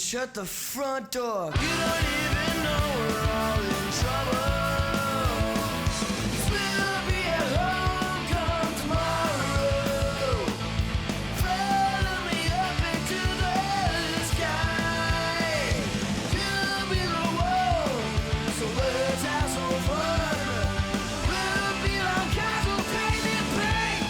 shut the front door. You don't even know we're all in trouble. 'Cause we'll be at home come tomorrow. Follow me up into the sky. You'll be the one, so let's have some fun. We'll be all kinds of crazy pain.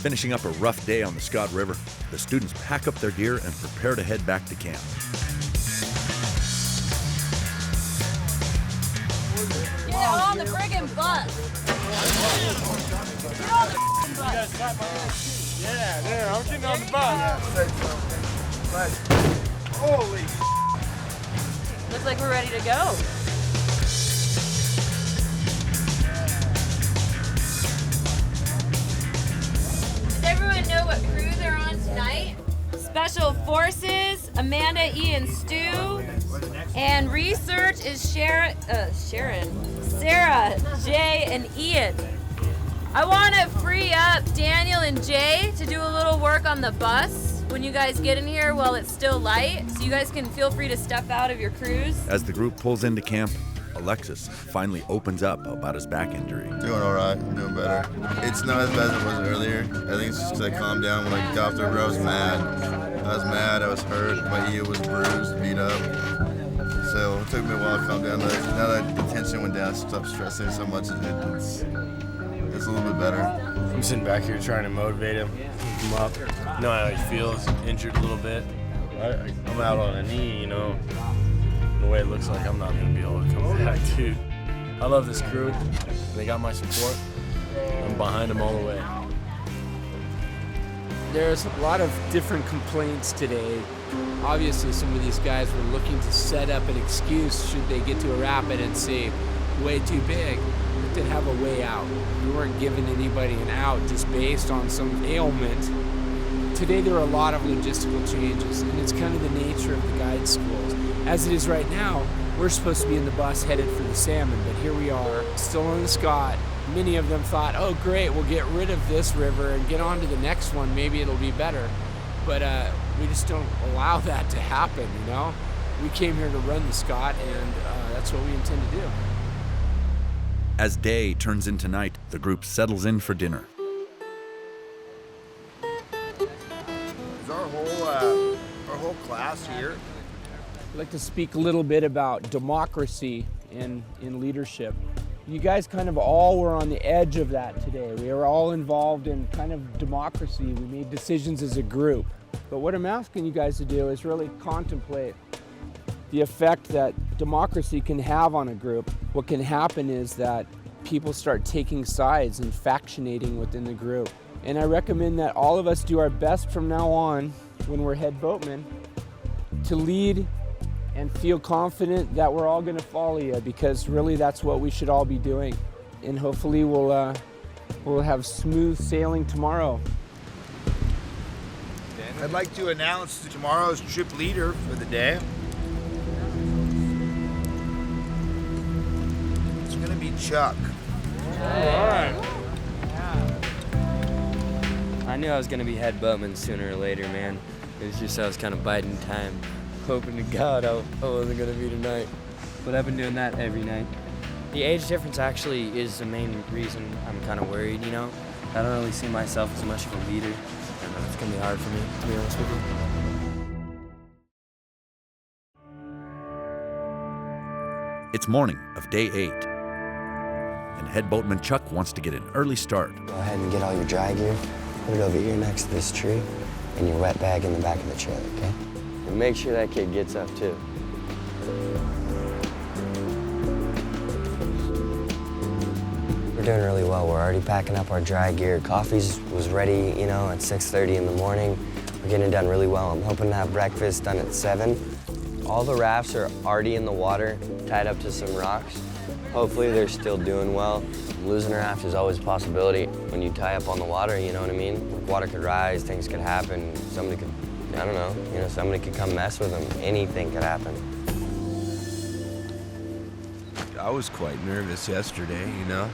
Finishing up a rough day on the Scott River, the students pack up their gear and prepare to head back to camp. Get on the friggin' bus! Get on the friggin' bus! Yeah, there, I'm getting on the bus. Holy. Looks like we're ready to go. Does everyone know what crew they're on tonight? Special Forces, Amanda, Ian, Stu, and research is Sharon, Sarah, Jay, and Ian. I want to free up Daniel and Jay to do a little work on the bus when you guys get in here while it's still light, so you guys can feel free to step out of your crews. As the group pulls into camp, Alexis finally opens up about his back injury. Doing all right. I'm doing better. It's not as bad as it was earlier. I think it's just because I calmed down when I got off the river. I was mad. I was hurt. My heel was bruised, beat up. So it took me a while to calm down. But now that the tension went down, I stopped stressing so much. It's a little bit better. I'm sitting back here trying to motivate him, keep him up. Know how he feels, injured a little bit. I'm out on a knee, you know. The way it looks like I'm not going to be able to come back, dude. I love this crew. They got my support. I'm behind them all the way. There's a lot of different complaints today. Obviously, some of these guys were looking to set up an excuse should they get to a rapid and say, way too big, but to have a way out. We weren't giving anybody an out just based on some ailment. Today, there are a lot of logistical changes, and it's kind of the nature of the guide schools. As it is right now, we're supposed to be in the bus headed for the salmon, but here we are, still on the Scott. Many of them thought, oh great, we'll get rid of this river and get on to the next one, maybe it'll be better. But we just don't allow that to happen, you know? We came here to run the Scott, and that's what we intend to do. As day turns into night, the group settles in for dinner. Is our whole class here? I'd like to speak a little bit about democracy in leadership. You guys kind of all were on the edge of that today. We were all involved in kind of democracy. We made decisions as a group. But what I'm asking you guys to do is really contemplate the effect that democracy can have on a group. What can happen is that people start taking sides and factionating within the group. And I recommend that all of us do our best from now on, when we're head boatmen, to lead and feel confident that we're all going to follow you, because really that's what we should all be doing. And hopefully we'll have smooth sailing tomorrow. I'd like to announce tomorrow's trip leader for the day. It's going to be Chuck. I knew I was going to be head boatman sooner or later, man. It was just I was kind of biding time, hoping to God I wasn't going to be tonight. But I've been doing that every night. The age difference actually is the main reason I'm kind of worried, you know? I don't really see myself as much of a leader. I know it's going to be hard for me, to be honest with you. It's morning of day 8, and head boatman Chuck wants to get an early start. Go ahead and get all your dry gear, put it over here next to this tree, and your wet bag in the back of the trailer, okay? And make sure that kid gets up too. We're doing really well. We're already packing up our dry gear. Coffee's was ready, you know, at 6:30 in the morning. We're getting it done really well. I'm hoping to have breakfast done at 7. All the rafts are already in the water, tied up to some rocks. Hopefully they're still doing well. Losing a raft is always a possibility when you tie up on the water, you know what I mean? Water could rise, things could happen, somebody could, I don't know, you know, somebody could come mess with them. Anything could happen. I was quite nervous yesterday, you know.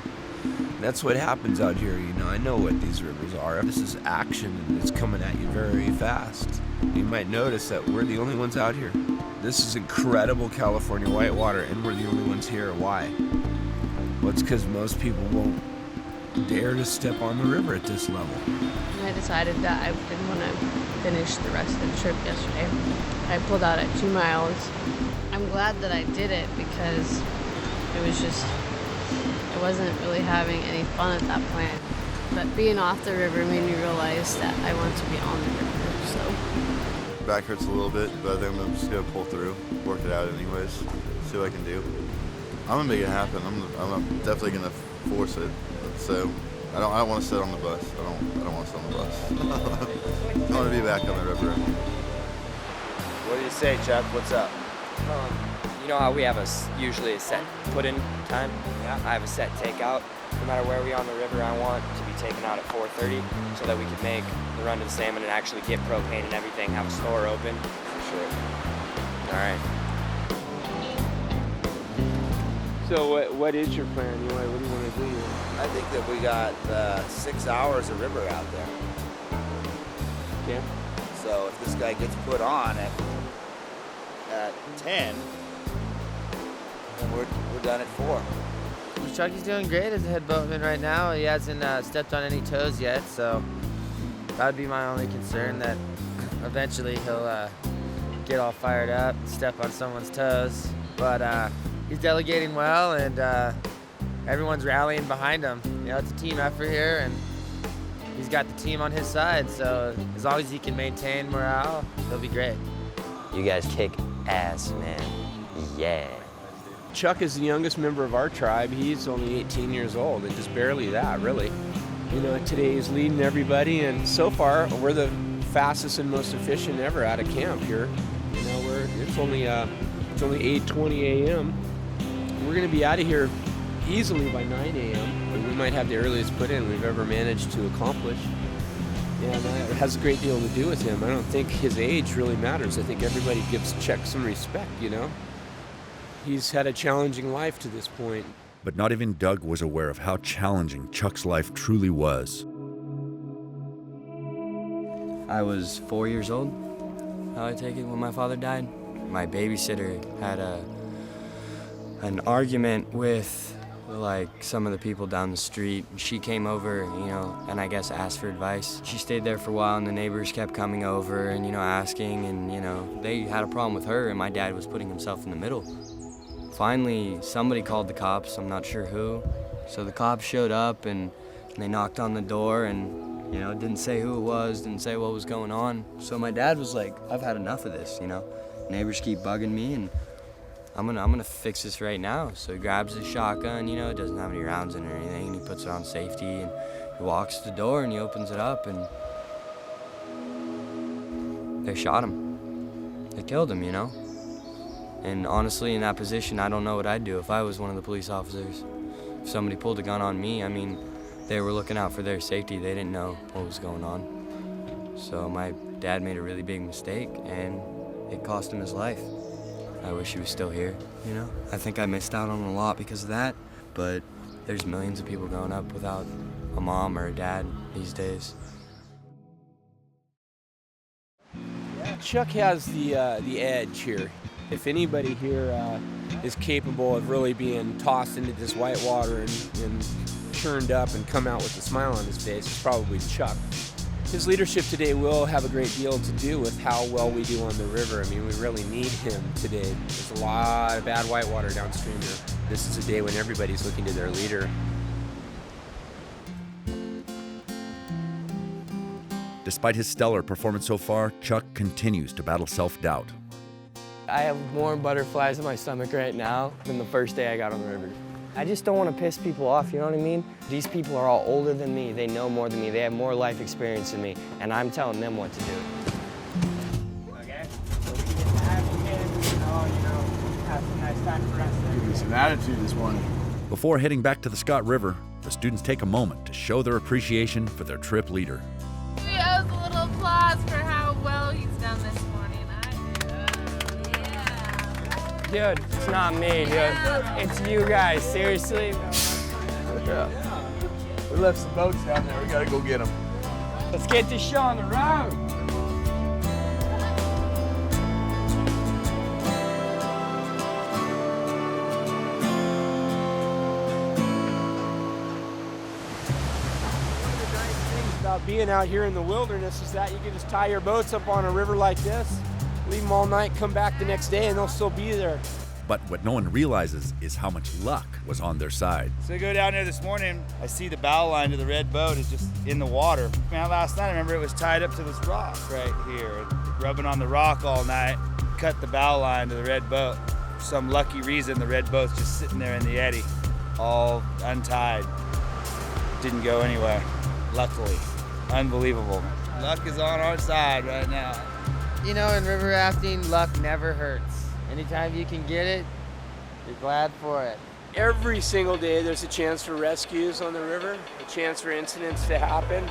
That's what happens out here, you know. I know what these rivers are. This is action, and it's coming at you very fast. You might notice that we're the only ones out here. This is incredible California whitewater, and we're the only ones here. Why? Well, it's because most people won't dare to step on the river at this level. I decided that I didn't want to finish the rest of the trip yesterday. I pulled out at 2 miles. I'm glad that I did it because it was just, I wasn't really having any fun at that point. But being off the river made me realize that I want to be on the river, so. Back hurts a little bit, but I think I'm just gonna pull through, work it out anyways, see what I can do. I'm gonna make it happen. I'm definitely gonna force it. So I don't want to sit on the bus. I don't want to sit on the bus. I want to be back on the river. What do you say, Chuck? What's up? You know how we have usually a set put-in time? Yeah. I have a set takeout. No matter where we are on the river, I want to be taken out at 4:30 so that we can make the run to the salmon and actually get propane and everything, have a store open. Sure. All right. So what is your plan? What do you want to do? I think that we got 6 hours of river out there. Okay. So if this guy gets put on at 10, then we're done at 4. Chucky's doing great as a head boatman right now. He hasn't stepped on any toes yet, so that would be my only concern, that eventually he'll get all fired up and step on someone's toes. But he's delegating well, and everyone's rallying behind him. You know, it's a team effort here, and he's got the team on his side, so as long as he can maintain morale, he'll be great. You guys kick ass, man. Yeah. Chuck is the youngest member of our tribe. He's only 18 years old, and just barely that, really. You know, today he's leading everybody, and so far we're the fastest and most efficient ever out of camp here. You know, it's only 8:20 a.m. We're going to be out of here easily by 9 a.m. We might have the earliest put-in we've ever managed to accomplish. And it has a great deal to do with him. I don't think his age really matters. I think everybody gives Chuck some respect, you know. He's had a challenging life to this point. But not even Doug was aware of how challenging Chuck's life truly was. I was 4 years old, how I take it, when my father died. My babysitter had an argument with some of the people down the street. She came over, you know, and I guess asked for advice. She stayed there for a while, and the neighbors kept coming over and, you know, asking, and, you know, they had a problem with her, and my dad was putting himself in the middle. Finally, somebody called the cops, I'm not sure who. So the cops showed up, and they knocked on the door, and, you know, didn't say who it was, didn't say what was going on. So my dad was like, I've had enough of this, you know. Neighbors keep bugging me, and I'm gonna fix this right now. So he grabs his shotgun, you know, it doesn't have any rounds in it or anything, and he puts it on safety, and he walks to the door, and he opens it up, and they shot him. They killed him, you know. And honestly, in that position, I don't know what I'd do if I was one of the police officers. If somebody pulled a gun on me, I mean, they were looking out for their safety. They didn't know what was going on. So my dad made a really big mistake, and it cost him his life. I wish he was still here, you know? I think I missed out on a lot because of that, but there's millions of people growing up without a mom or a dad these days. Chuck has the edge here. If anybody here is capable of really being tossed into this white water and churned up and come out with a smile on his face, it's probably Chuck. His leadership today will have a great deal to do with how well we do on the river. I mean, we really need him today. There's a lot of bad whitewater downstream here. This is a day when everybody's looking to their leader. Despite his stellar performance so far, Chuck continues to battle self-doubt. I have more butterflies in my stomach right now than the first day I got on the river. I just don't want to piss people off, you know what I mean? These people are all older than me, they know more than me, they have more life experience than me, and I'm telling them what to do. Okay, so we can get that and have some nice time for us. Give me some attitude this morning. Before heading back to the Scott River, the students take a moment to show their appreciation for their trip leader. We owe a little applause for how well he's done this morning. Dude, it's not me, dude. It's you guys, seriously. Yeah. We left some boats down there. We gotta go get them. Let's get this show on the road. About being out here in the wilderness is that you can just tie your boats up on a river like this, leave them all night, come back the next day, and they'll still be there. But what no one realizes is how much luck was on their side. So I go down there this morning, I see the bow line to the red boat is just in the water. Man, last night I remember it was tied up to this rock right here. Rubbing on the rock all night, cut the bow line to the red boat. For some lucky reason, the red boat's just sitting there in the eddy, all untied. Didn't go anywhere, luckily. Unbelievable. Luck is on our side right now. You know, in river rafting, luck never hurts. Anytime you can get it, you're glad for it. Every single day there's a chance for rescues on the river, a chance for incidents to happen.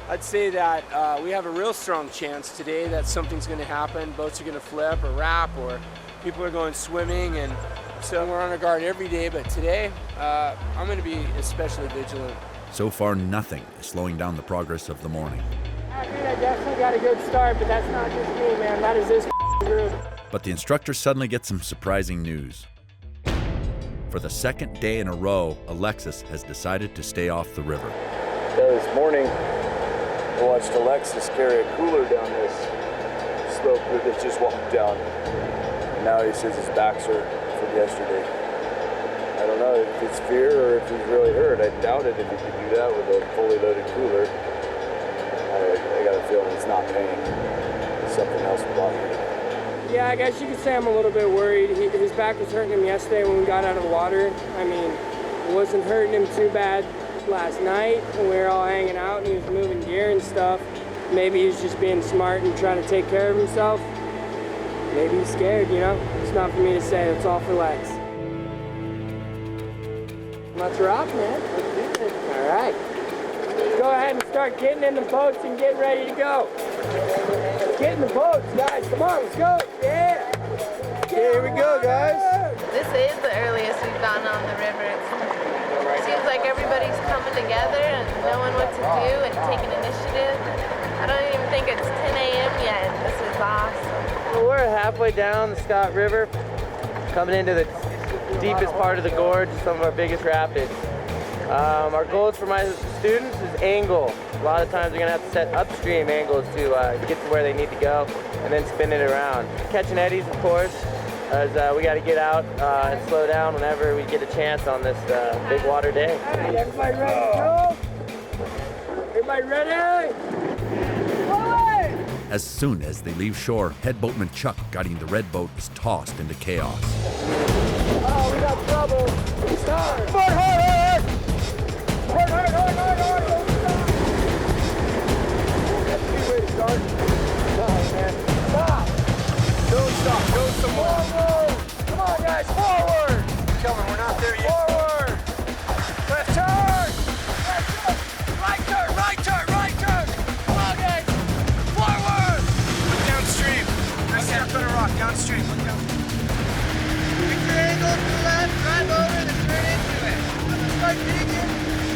I'd say that we have a real strong chance today that something's going to happen. Boats are going to flip or wrap, or people are going swimming, and so we're on our guard every day. But today, I'm going to be especially vigilant. So far, nothing is slowing down the progress of the morning. I definitely got a good start, but that's not just me, man. That is this group. But the instructor suddenly gets some surprising news. For the second day in a row, Alexis has decided to stay off the river. This morning, I watched Alexis carry a cooler down this slope that just walked down. And now he says his back's hurt from yesterday. I don't know if it's fear or if he's really hurt. I doubt it if he could do that with a fully loaded cooler. I got a feeling it's not pain. It's something else bothering him. Yeah, I guess you could say I'm a little bit worried. His back was hurting him yesterday when we got out of the water. I mean, it wasn't hurting him too bad last night when we were all hanging out and he was moving gear and stuff. Maybe he's just being smart and trying to take care of himself. Maybe he's scared, you know? It's not for me to say. It's all for Lex. Let's rock, man. Let's do this. All right. Let's go ahead and start getting in the boats and getting ready to go. Let's get in the boats, guys. Come on, let's go. Yeah. Here we go, guys. This is the earliest we've gone on the river. It seems like everybody's coming together and knowing what to do and taking initiative. I don't even think it's 10 a.m. yet. This is awesome. Well, we're halfway down the Scott River, coming into the deepest part of the gorge, some of our biggest rapids. Our goals for my students is angle. A lot of times we're gonna have to set upstream angles to get to where they need to go and then spin it around. Catching eddies, of course, as we gotta get out and slow down whenever we get a chance on this big water day. Hey, everybody ready to go? Everybody ready? Forward! As soon as they leave shore, head boatman Chuck guiding the red boat is tossed into chaos. Oh, we got trouble. Start. Foot hard! Hard! Don't stop. That's a good way to start. Stop, man. Stop. Don't stop. Go some more. Forward. Come on, guys. Forward. Tell me, we're not there yet. Forward. Left turn. Left turn. Right turn. Right turn. Right turn. Come on, guys. Forward. Look downstream. I see a better rock downstream. Look down. Pick your angle to the left, drive over, and then turn into it. Start digging,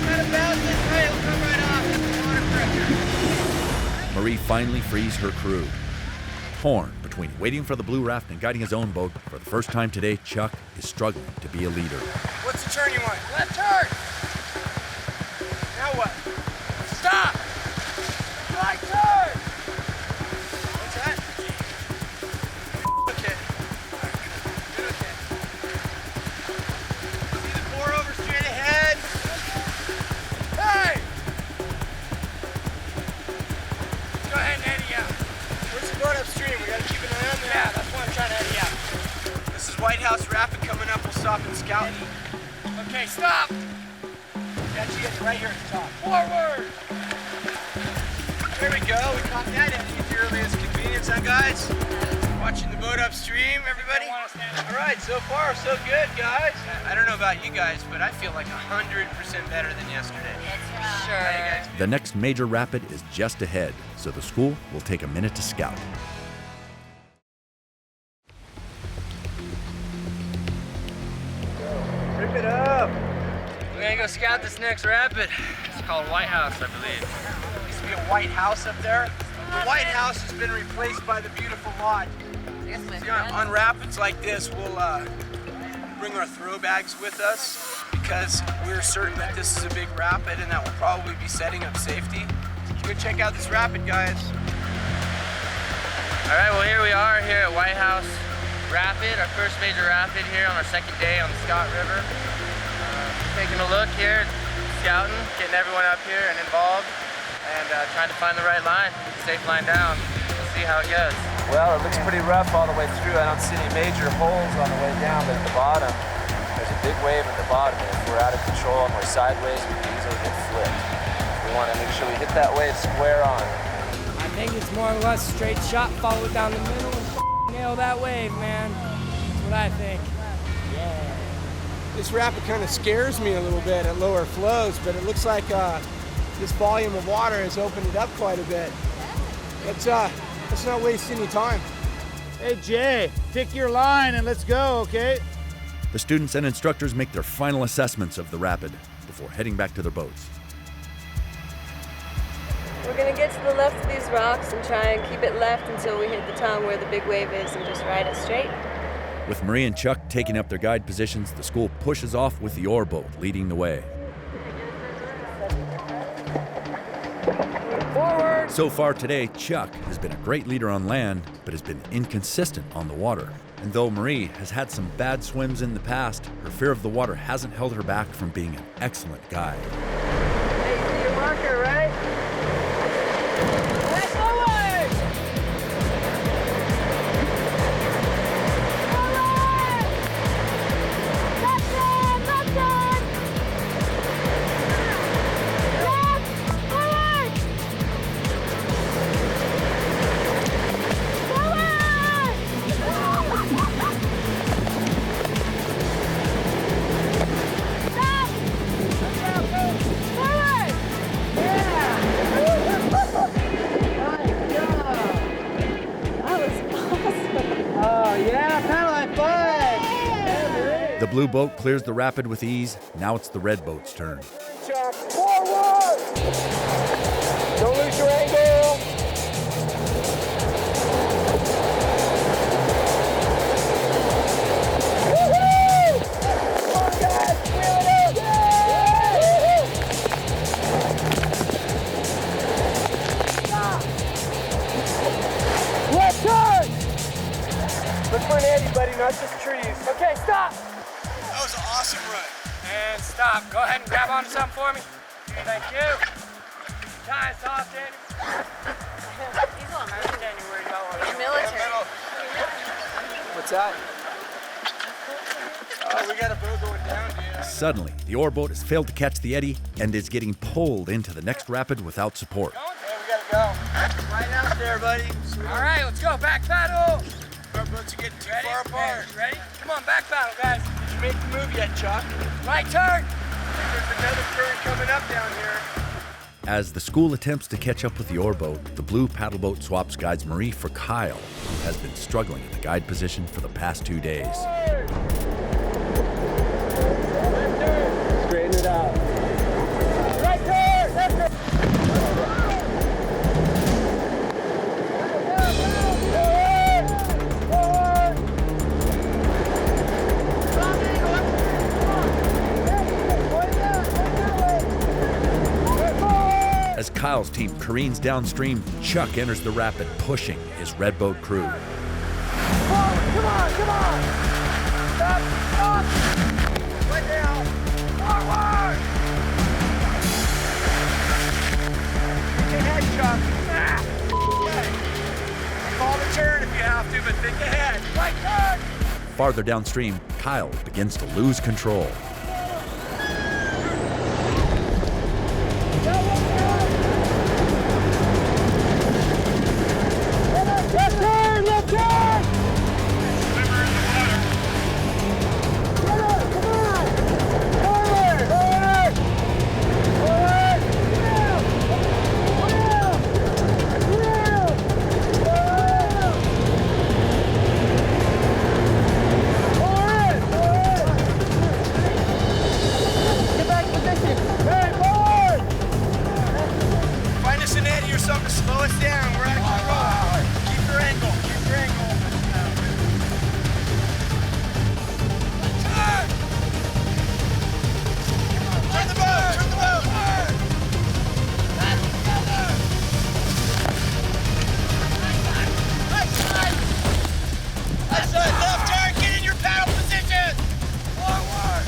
try to bounce this way, it'll come right off. That's the water pressure. Marie finally frees her crew. Torn between waiting for the blue raft and guiding his own boat, for the first time today, Chuck is struggling to be a leader. What's the turn you want? Left turn. Now what? Stop. Right turn. What's that? Okay. Good, okay. See the pour over straight ahead? Hey. Let's go ahead and eddy out. Where's the boat upstream? We gotta keep an eye on there. Yeah, that's why I'm trying to eddy out. This is White House Rapid coming up. We'll stop and scout. Okay, stop. Got you guys right here at the top. Forward. There we go. We caught that at the earliest convenience, huh, guys? Watching the boat upstream, everybody? All right, so far, so good, guys. I don't know about you guys, but I feel like 100% better than yesterday. That's How you guys? The next major rapid is just ahead, so the school will take a minute to scout. go scout this next rapid. It's called White House, I believe. There used to be a White House up there. The White House has been replaced by the beautiful lodge. See, on rapids like this, we'll bring our throw bags with us because we're certain that this is a big rapid and that will probably be setting up safety. So go check out this rapid, guys. All right, well, here we are here at White House Rapid, our first major rapid here on our second day on the Scott River. Taking a look here, scouting, getting everyone up here and involved, and trying to find the right line, safe line down. We'll see how it goes. Well, it looks pretty rough all the way through. I don't see any major holes on the way down, but at the bottom, there's a big wave at the bottom, and if we're out of control and we're sideways, we can easily get flipped. We want to make sure we hit that wave square on. I think it's more or less straight shot, follow down the middle, and nail that wave, man. That's what I think. Yeah. This rapid kind of scares me a little bit at lower flows, but it looks like this volume of water has opened it up quite a bit. Let's not waste any time. Hey, Jay, pick your line and let's go, okay? The students and instructors make their final assessments of the rapid before heading back to their boats. We're gonna get to the left of these rocks and try and keep it left until we hit the tongue where the big wave is and just ride it straight. With Marie and Chuck taking up their guide positions, the school pushes off with the oar boat leading the way. Forward! So far today, Chuck has been a great leader on land, but has been inconsistent on the water. And though Marie has had some bad swims in the past, her fear of the water hasn't held her back from being an excellent guide. Hey, see your marker, right? Let's forward! Forward! Left turn! Left turn! Left! Forward! The blue boat clears the rapid with ease. Now it's the red boat's turn. Chuck, forward! Don't lose your angle! Woo-hoo! Come on, guys! Wheel it up! Stop! Left turn! Look for an eddy, buddy, not just trees. Okay, stop! That was an awesome run. And stop. Go ahead and grab onto something for me. Thank you. Tie us off, Danny. He's on emergency. Danny worried about what He's military. What's that? Oh, we got a boat going down, dude. Suddenly, the oar boat has failed to catch the eddy and is getting pulled into the next rapid without support. Hey, we gotta go. Right out there, buddy. All right, let's go. Back paddle. Our boats are getting too far apart. Hey, ready? Come on, back paddle, guys. Did you make the move yet, Chuck? Right turn. There's another current coming up down here. As the school attempts to catch up with the oar boat, the blue paddle boat swaps guides Marie for Kyle, who has been struggling at the guide position for the past 2 days. Straighten it out. Right turn. Left turn. As Kyle's team careens downstream, Chuck enters the rapid, pushing his red boat crew. Forward. Come on, come on. Stop, stop. Right now. Forward. Think ahead, Chuck. Okay. Call the turn if you have to, but think ahead. Right turn. Farther downstream, Kyle begins to lose control. Left turn, left turn. Swimmer in the water. Come on, come on. Forward, forward. Forward. Wheel. Wheel. Wheel. Forward. Forward. us an eddy or something to slow us down. We're out of control. Keep your angle. Keep your angle. Turn the boat. Turn the boat. Right side, left turn. Get in your paddle position. Forward.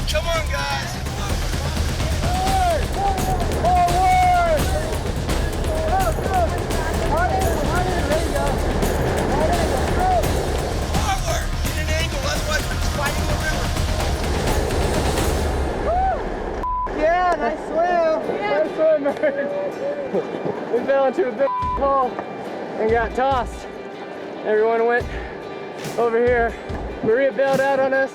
Come on, guys. Forward. Get an angle. Otherwise, we're just fighting the river. Yeah, nice swim. Nice swim, man. We fell into a big hole and got tossed. Everyone went over here. Maria bailed out on us.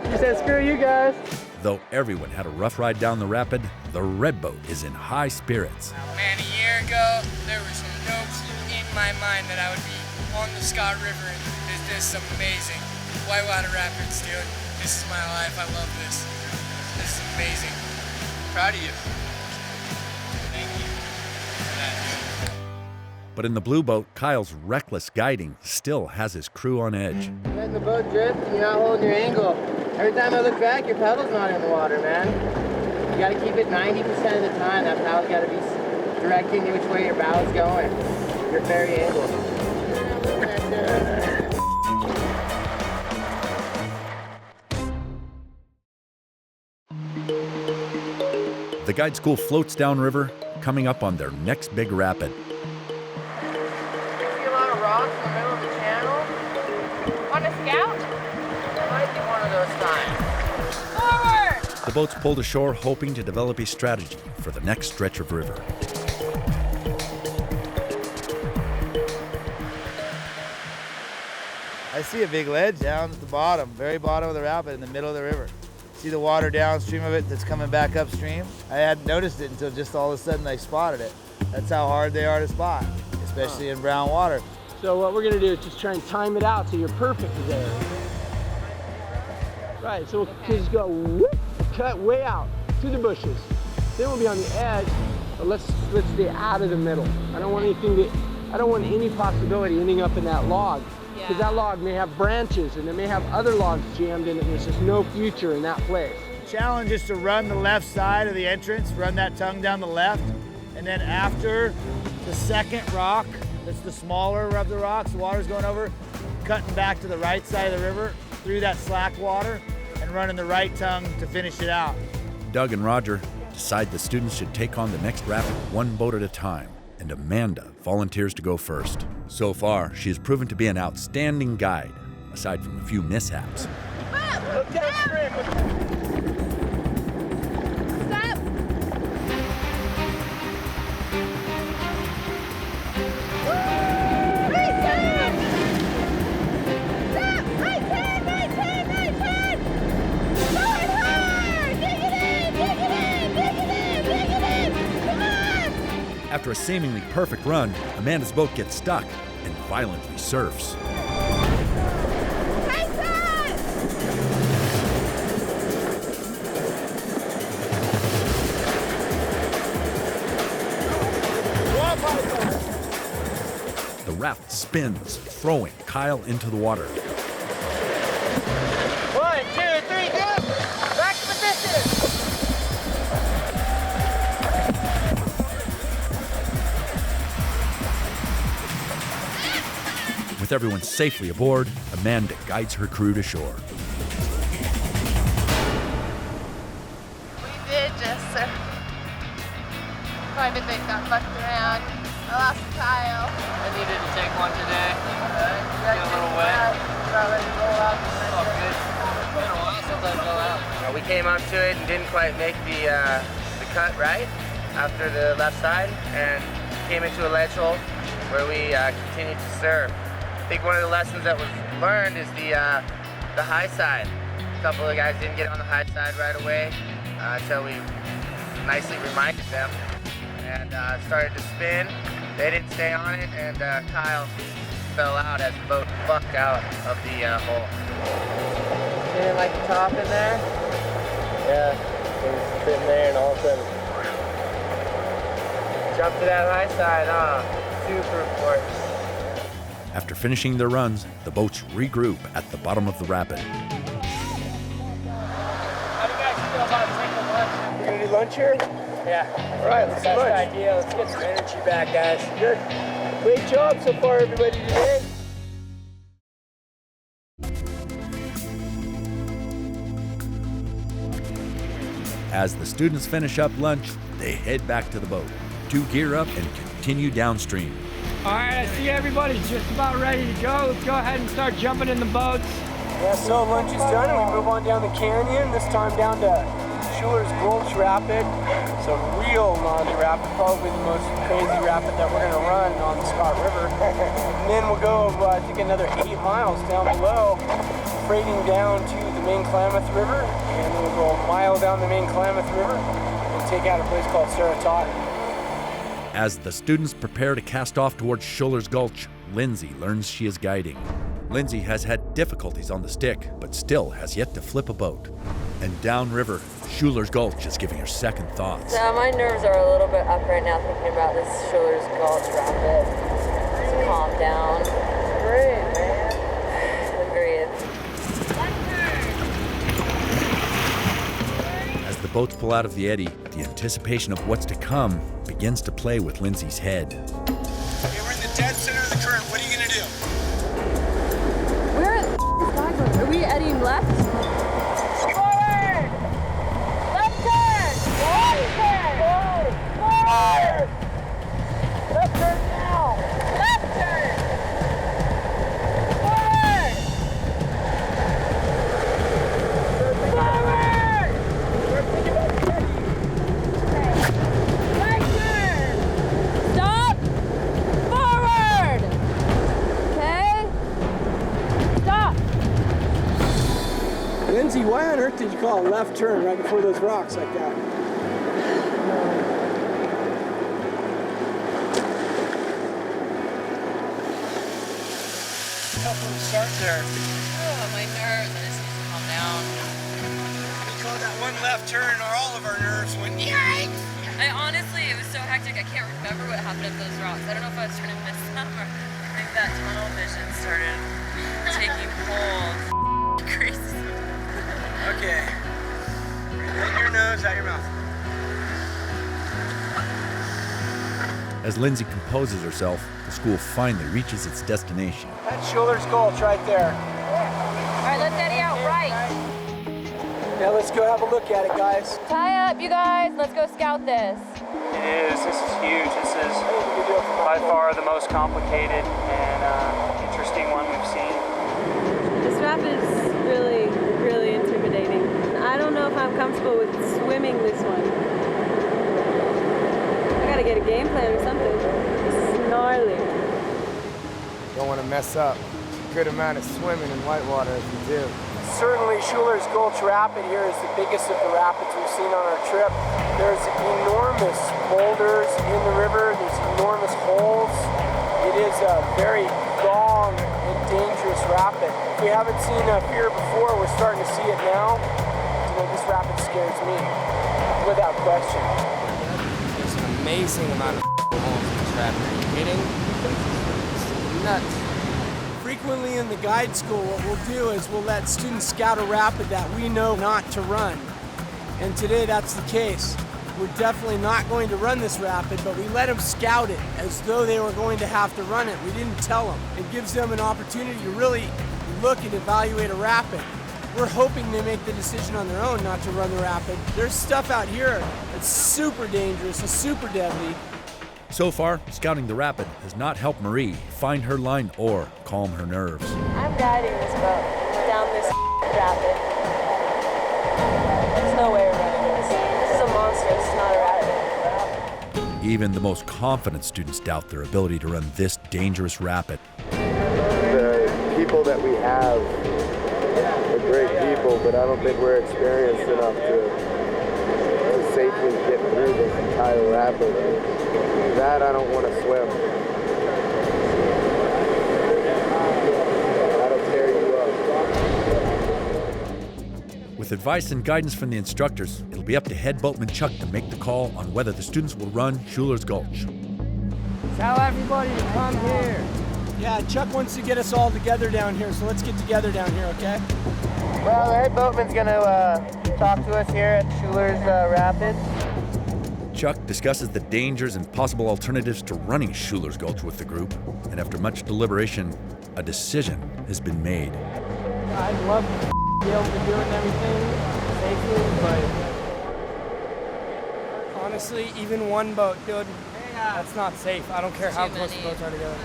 She said, screw you guys. Though everyone had a rough ride down the rapid, the Red Boat is in high spirits. Man, a year ago, there were some hopes in my mind that I would be on the Scott River, and this is amazing. Whitewater Rapids, dude. This is my life. I love this. This is amazing. Proud of you. Thank you for that, dude. But in the Blue Boat, Kyle's reckless guiding still has his crew on edge. Letting the boat drift and you're not holding your angle. Every time I look back, your paddle's not in the water, man. You gotta keep it 90% of the time. That paddle's gotta be directing you which way your bow's going. Your very angle. The guide school floats downriver, coming up on their next big rapid. See a lot of rocks in the middle of the channel. On a scout? It might be one of those times. Forward! The boats pulled ashore, hoping to develop a strategy for the next stretch of river. I see a big ledge down at the bottom, very bottom of the rapid in the middle of the river. See the water downstream of it that's coming back upstream? I hadn't noticed it until just all of a sudden I spotted it. That's how hard they are to spot, especially in brown water. So what we're gonna do is just try and time it out so you're perfect there. Right, so we'll just go whoop, cut way out to the bushes. Then we'll be on the edge, but let's stay out of the middle. I don't want any possibility ending up in that log. Because that log may have branches and it may have other logs jammed in it and there's just no future in that place. The challenge is to run the left side of the entrance, run that tongue down the left, and then after the second rock, that's the smaller of the rocks, the water's going over, cutting back to the right side of the river through that slack water and running the right tongue to finish it out. Doug and Roger decide the students should take on the next rapid one boat at a time, and Amanda volunteers to go first. So far, she has proven to be an outstanding guide, aside from a few mishaps. Look downstream. Stop! After a seemingly perfect run, Amanda's boat gets stuck and violently surfs. The raft spins, throwing Kyle into the water. 1, 2, 3, go! Back to position! With everyone safely aboard, Amanda guides her crew to shore. We did just quite a bit got fucked around. I lost Kyle. I needed to take one today. Get a little wet. Not ready to roll out. Oh, good. It's been a while since I fell out. We came up to it and didn't quite make the cut right after the left side and came into a ledge hole where we continued to surf. I think one of the lessons that was learned is the high side. A couple of guys didn't get on the high side right away until we nicely reminded them and started to spin. They didn't stay on it and Kyle fell out as the boat bucked out of the hole. Didn't like the top in there? Yeah. was sitting there and all of a sudden jumped to that high side, super important. After finishing their runs, the boats regroup at the bottom of the rapid. How do you guys feel about taking lunch? We're gonna do lunch here? Yeah. All right, let's do lunch. Best idea. Let's get some energy back, guys. Good. Great job so far, everybody, today. As the students finish up lunch, they head back to the boat to gear up and continue downstream. All right, I see everybody's just about ready to go. Let's go ahead and start jumping in the boats. Yeah, so lunch is done and we move on down the canyon, this time down to Schuler's Gulch Rapid. It's a real gnarly rapid, probably the most crazy rapid that we're gonna run on the Scott River. And then we'll go, I think, another 8 miles down below, freighting down to the main Klamath River, and then we'll go a mile down the main Klamath River and take out a place called Saratoga. As the students prepare to cast off towards Schuler's Gulch, Lindsay learns she is guiding. Lindsay has had difficulties on the stick, but still has yet to flip a boat. And downriver, Schuler's Gulch is giving her second thoughts. So my nerves are a little bit up right now thinking about this Schuler's Gulch rapid. Just calm down. Great, man. Agreed. As the boats pull out of the eddy, the anticipation of what's to come begins to play with Lindsay's head. Okay, we're in the dead center of the current. What are you gonna do? Where are we eddying left? Forward! Left turn! Right turn! Forward! Left turn now! Left turn! Forward! Forward! We're thinking about the eddy. Right turn! Stop! Forward! Okay? Stop! Lindsay, why on earth did you call a left turn right before those rocks like that? Tough little start there. Oh, my nerves. I just need to calm down. We called that one left turn, or all of our nerves went, yikes! I honestly, it was so hectic, I can't remember what happened at those rocks. I don't know if I was trying to miss them or I think that tunnel vision started taking hold. Crazy. Okay. In your nose, out your mouth. As Lindsay composes herself, the school finally reaches its destination. That's Schuler's Gulch right there. All right, let's eddy out right. Yeah, let's go have a look at it, guys. Tie up, you guys. Let's go scout this. It is. This is huge. This is by far the most complicated and interesting one we've seen. This rapid is really, really intimidating. I don't know if I'm comfortable with swimming this one. I gotta get a game plan or something. This is gnarly. Don't want to mess up. Good amount of swimming in whitewater if you do. Certainly Schuler's Gulch Rapid here is the biggest of the rapids we've seen on our trip. There's enormous boulders in the river. There's enormous holes. It is a very long and dangerous rapid. If we haven't seen fear before, we're starting to see it now. This rapid scares me, without question. There's an amazing amount of holes in this rapid. Are you kidding? It's nuts. Frequently in the guide school, what we'll do is we'll let students scout a rapid that we know not to run. And today that's the case. We're definitely not going to run this rapid, but we let them scout it as though they were going to have to run it. We didn't tell them. It gives them an opportunity to really look and evaluate a rapid. We're hoping they make the decision on their own not to run the rapid. There's stuff out here that's super dangerous and super deadly. So far, scouting the rapid has not helped Marie find her line or calm her nerves. I'm guiding this boat down this rapid. There's no way we're running this. This is a monster. It's not a rapid. Even the most confident students doubt their ability to run this dangerous rapid. The people that we have are great people, but I don't think we're experienced enough to safely get through this entire rapid. That I don't want to swim. That'll tear you up. With advice and guidance from the instructors, it'll be up to head boatman Chuck to make the call on whether the students will run Schuler's Gulch. Tell everybody to come here. Yeah, Chuck wants to get us all together down here, so let's get together down here, okay? Well, the head boatman's gonna talk to us here at Schuler's Rapids. Chuck discusses the dangers and possible alternatives to running Schuler's Gulch with the group, and after much deliberation, a decision has been made. I'd love to be able to do it and everything safely, but honestly, even one boat, dude, that's not safe. I don't care how close the boats are together.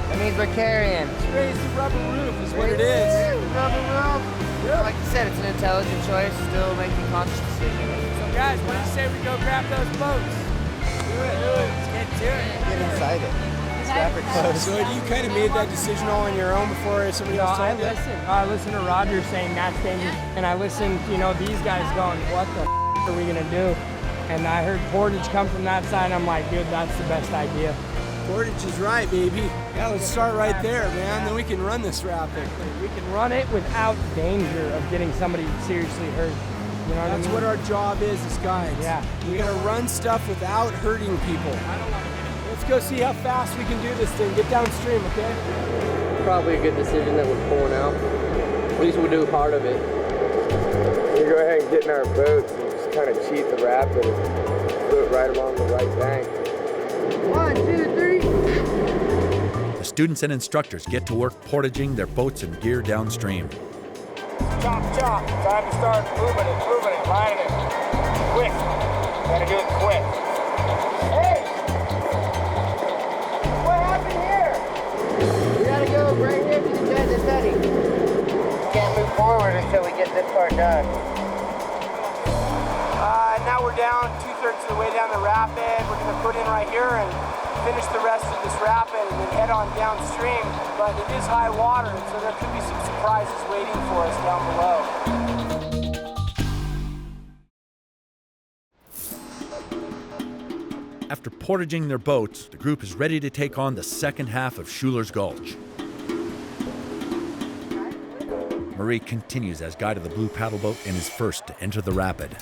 That means we're carrying. Raise the rubber roof is what it is. Rubber roof. Like you said, it's an intelligent choice, still making conscious decisions. So guys, what do you say we go grab those boats? Do it. Let's get to it. Get inside it. Strap it close. So you kind of made that decision all on your own before somebody else told you? I listened to Roger saying that's dangerous, and I listened, these guys going, what the are we gonna do? And I heard Portage come from that side, and I'm like, dude, that's the best idea. Portage is right, baby. Yeah, let's start right there, man. Then we can run this rapid. We can run it without danger of getting somebody seriously hurt. You know what I mean? That's what our job is as guides. Yeah. We gotta run stuff without hurting people. Let's go see how fast we can do this thing. Get downstream, okay? Probably a good decision that we're pulling out. At least we'll do part of it. We go ahead and get in our boats and just kind of cheat the rapid and do it right along the right bank. 1, 2, 3. The students and instructors get to work portaging their boats and gear downstream. Chop, chop. Time to start moving it, lining it. Quick. Gotta do it quick. Hey! What happened here? We gotta go right here to the dead and steady. Can't move forward until we get this part done. Now we're down 2/3 of the way down the rapid. We're gonna put in right here and finish the rest of this rapid and then head on downstream. But it is high water, so there could be some surprises waiting for us down below. After portaging their boats, the group is ready to take on the second half of Schuler's Gulch. Marie continues as guide of the blue paddle boat and is first to enter the rapid.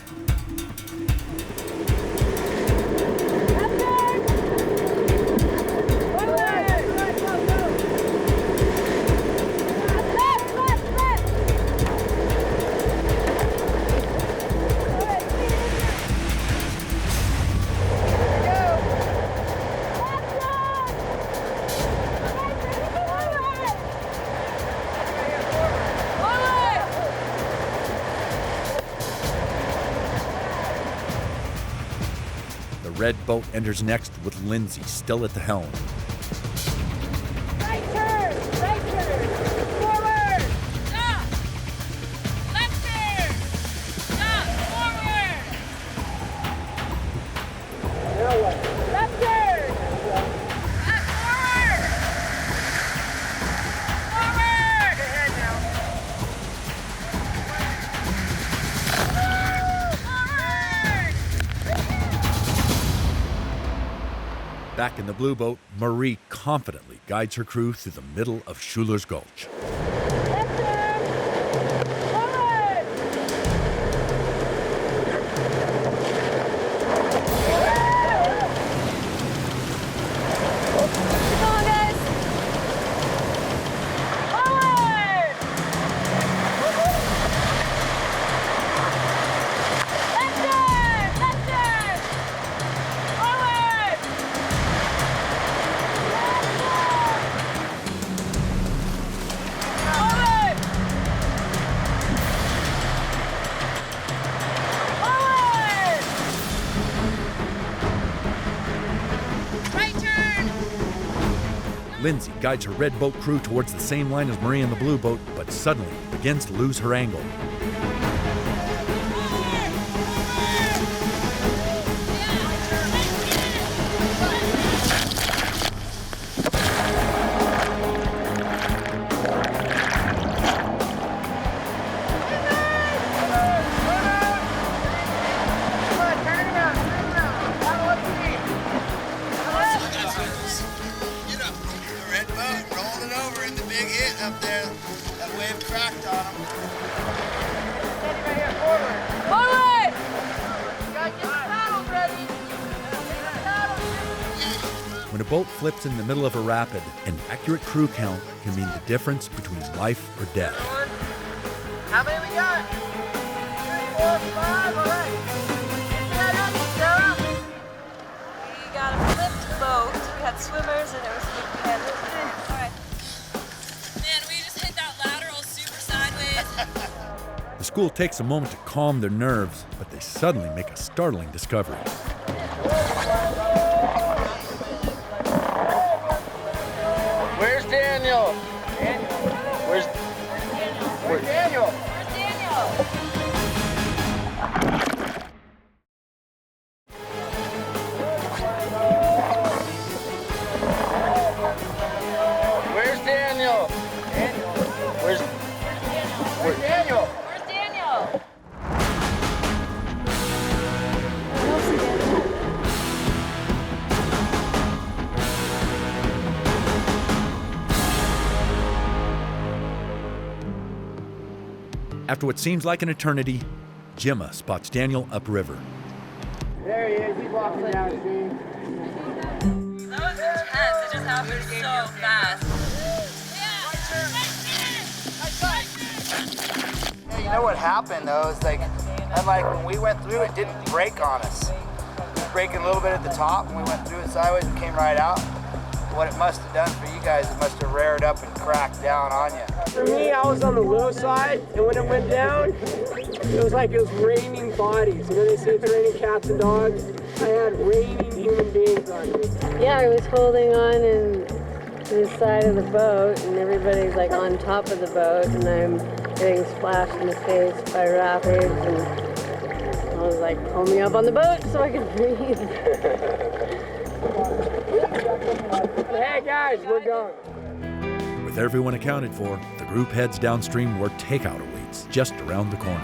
The red boat enters next with Lindsay still at the helm. Right turn! Forward! Stop! Left turn! Stop! Forward! Now what? Left turn! Back forward! Forward! Ahead now. Back in the blue boat, Marie confidently guides her crew through the middle of Schuler's Gulch. Lindsay guides her red boat crew towards the same line as Marie in the blue boat, but suddenly begins to lose her angle. Up there, that wave cracked on him. boat flips in the middle of a rapid, an accurate crew count can mean the difference between life or death. How many we got? 3, 4, 5, all right. Yeah, ready, Sarah? We got a flipped boat. We had swimmers and there was a big pen. All right. Man, we just hit that lateral super sideways. The school takes a moment to calm their nerves, but they suddenly make a startling discovery. Where's Daniel? Where's Daniel? Where's Daniel? Where's Daniel? Where's Daniel? After what seems like an eternity, Gemma spots Daniel upriver. There he is. He's walking downstream. That was intense. It just happened so fast. Yeah, you know what happened though is like when we went through, it didn't break on us. It was breaking a little bit at the top, and we went through it sideways and came right out. What it must have done for you guys, it must have reared up and cracked down on you. For me, I was on the low side, and when it went down, it was like it was raining bodies. You know, they say it's raining cats and dogs. I had raining human beings on me. Yeah, I was holding on to the side of the boat, and everybody's like on top of the boat, and I'm getting splashed in the face by rapids, and I was like, pull me up on the boat so I could breathe. Hey guys, we're going. With everyone accounted for, the group heads downstream where takeout awaits just around the corner.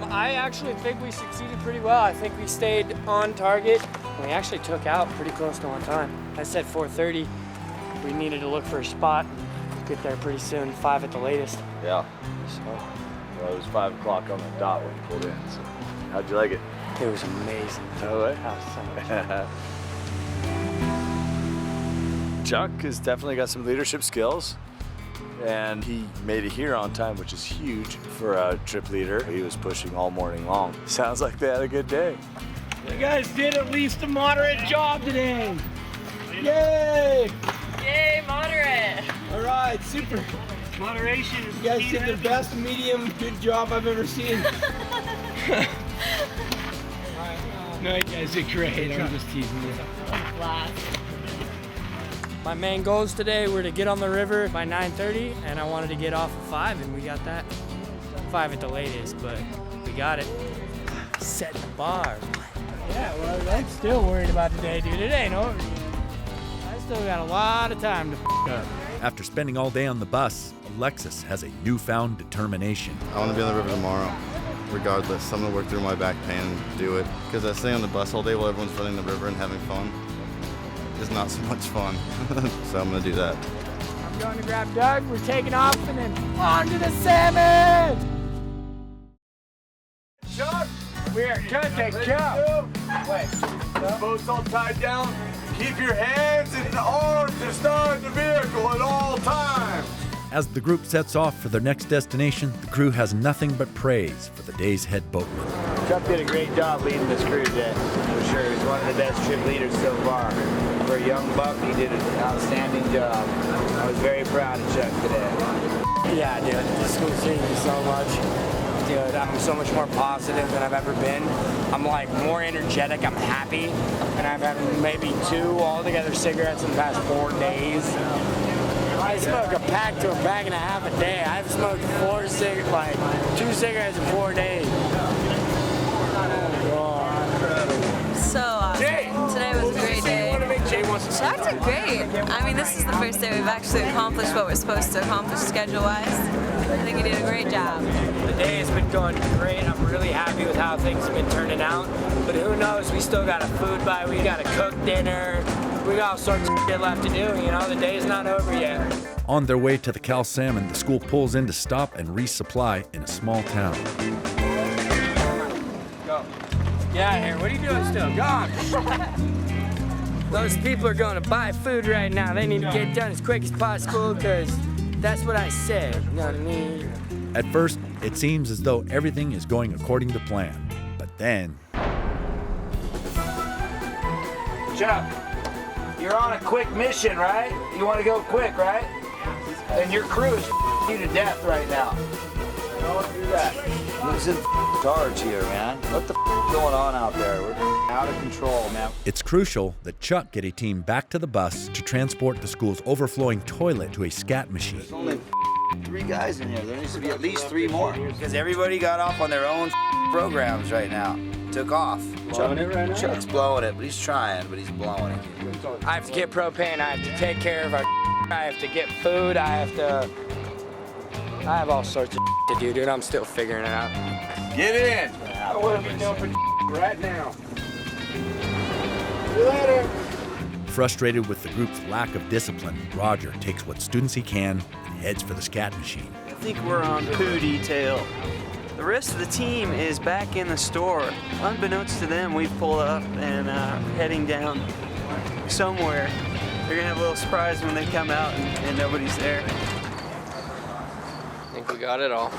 I actually think we succeeded pretty well. I think we stayed on target. We actually took out pretty close to on time. I said 4:30. We needed to look for a spot and get there pretty soon, 5 at the latest. Yeah. So, well, it was 5 o'clock on the dot when we pulled in. So, how'd you like it? It was amazing. No way. That was so much fun. Chuck has definitely got some leadership skills, and he made it here on time, which is huge for a trip leader. He was pushing all morning long. Sounds like they had a good day. You guys did at least a moderate job today. Yay! Yay, moderate. All right, super. Moderation is You guys did the best medium good job I've ever seen. No, you guys did great. I'm just teasing you. Blast. My main goals today were to get on the river by 9:30, and I wanted to get off at 5, and we got that. 5 at the latest, but we got it. Set the bar. Yeah, well, I'm still worried about today, dude. It ain't over. I still got a lot of time to up. After spending all day on the bus, Alexis has a newfound determination. I want to be on the river tomorrow, regardless. I'm going to work through my back pain and do it. Because I stay on the bus all day while everyone's running the river and having fun. It's not so much fun. So I'm going to do that. I'm going to grab Doug. We're taking off and then on to the salmon! Chuck, we are good to go. Wait, the boat's all tied down. Keep your hands and arms to start the vehicle at all times. As the group sets off for their next destination, the crew has nothing but praise for the day's head boatman. Chuck did a great job leading this crew today. For sure, he was one of the best trip leaders so far. For a young buck, he did an outstanding job. I was very proud of Chuck today. Yeah, dude, this school changed me so much. Dude, I'm so much more positive than I've ever been. I'm like more energetic, I'm happy, and I've had maybe 2 altogether cigarettes in the past 4 days. I smoke a pack to a bag and a half a day. I've smoked 2 cigarettes in 4 days. So awesome. Today was a great day. Chuck did great. I mean, this is the first day we've actually accomplished what we're supposed to accomplish schedule-wise. I think he did a great job. The day has been going great. I'm really happy with how things have been turning out. But who knows? We still got a food buy. We got to cook dinner. we got all sorts of shit left to do, you know, the day's not over yet. On their way to the Cal Salmon, the school pulls in to stop and resupply in a small town. Go. Get out of here. What are you doing still? Go on. Those people are going to buy food right now. They need to get it done as quick as possible because that's what I said. You know what I mean? At first, it seems as though everything is going according to plan. But then... Chuck, you're on a quick mission, right? You want to go quick, right? And your crew is you to death right now. Don't do that. Losing charge here, man. What the going on out there? We're out of control, man. It's crucial that Chuck get a team back to the bus to transport the school's overflowing toilet to a scat machine. There's only 3 guys in here. There needs to be at least 3 more. Because everybody got off on their own programs right now. Took off. Blowing it right now? Chuck's blowing it, but he's trying, but he's blowing it. I have to get propane. I have to take care of our I have to get food. I have all sorts of to do, dude. I'm still figuring it out. Get in. What are we doing for right now? See you later. Frustrated with the group's lack of discipline, Roger takes what students he can and heads for the scat machine. I think we're on poo detail. The rest of the team is back in the store. Unbeknownst to them, we've pulled up and heading down somewhere. They're gonna have a little surprise when they come out and nobody's there. I think we got it all.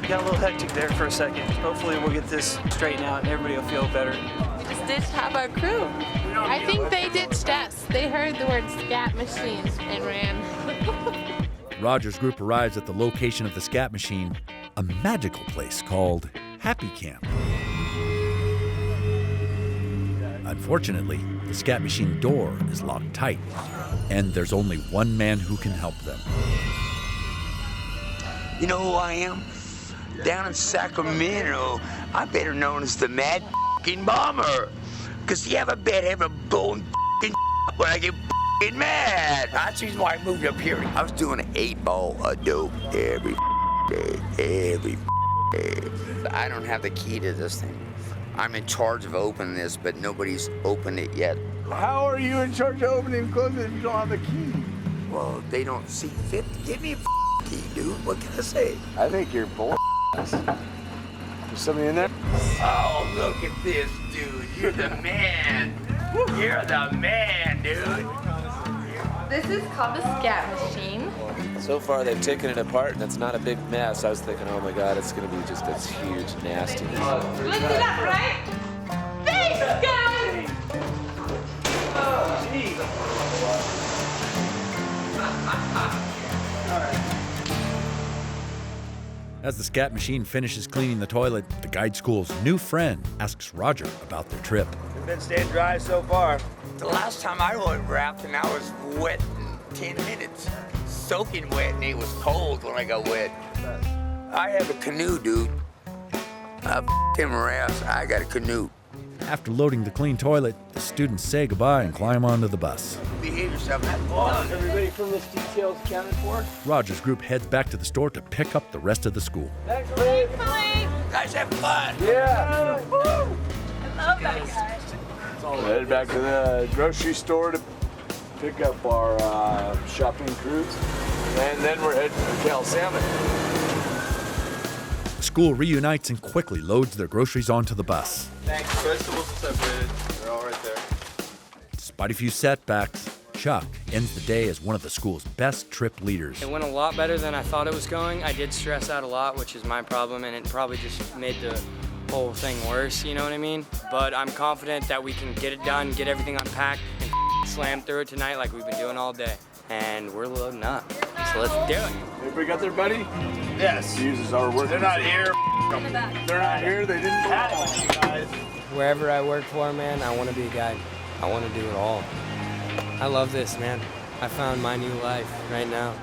Got a little hectic there for a second. Hopefully we'll get this straightened out and everybody will feel better. We just ditched half our crew. I think they ditched us. They heard the word scat machine and ran. Roger's group arrives at the location of the scat machine, a magical place called Happy Camp. Unfortunately, the scat machine door is locked tight, and there's only one man who can help them. You know who I am? Down in Sacramento, I'm better known as the Mad f***ing Bomber. Because you have a bad habit of blowing f***ing when I get f***ing mad. That's the reason why I moved up here. I was doing an 8-ball of dope every day. I don't have the key to this thing. I'm in charge of opening this, but nobody's opened it yet. How are you in charge of opening and closing if you don't have the key? Well, they don't see fit to give me a key, dude. What can I say? I think you're bull. There's somebody in there? Oh, look at this, dude. You're the man. You're the man, dude. This is called the scat machine. So far, they've taken it apart, and it's not a big mess. I was thinking, oh my God, it's going to be just this huge, nasty. Lift it up, right? Thanks, guys! Oh, jeez. As the scat machine finishes cleaning the toilet, the guide school's new friend asks Roger about their trip. We've been staying dry so far. The last time I went rafting, I was wet in 10 minutes. Soaking wet, and it was cold when I got wet. I have a canoe, dude. Tim Rass, I got a canoe. After loading the clean toilet, the students say goodbye and climb onto the bus. Behave yourself, have fun. Everybody from this detail is accounted for? Roger's group heads back to the store to pick up the rest of the school. Thanks, Blake. Guys, have fun. Yeah. I love that guy. Headed back to the grocery store to pick up our shopping cruise. And then we're heading to Cal Salmon. The school reunites and quickly loads their groceries onto the bus. Thanks. Vegetables are separated. They're all right there. Despite a few setbacks, Chuck ends the day as one of the school's best trip leaders. It went a lot better than I thought it was going. I did stress out a lot, which is my problem, and it probably just made the whole thing worse, you know what I mean? But I'm confident that we can get it done, get everything unpacked, and slam through it tonight like we've been doing all day. And we're loading up, so let's do it. Everybody got their buddy? Yes. He uses our work. They're not here. They're not here. They didn't call. Guys. Wherever I work for, man, I want to be a guide. I want to do it all. I love this, man. I found my new life right now.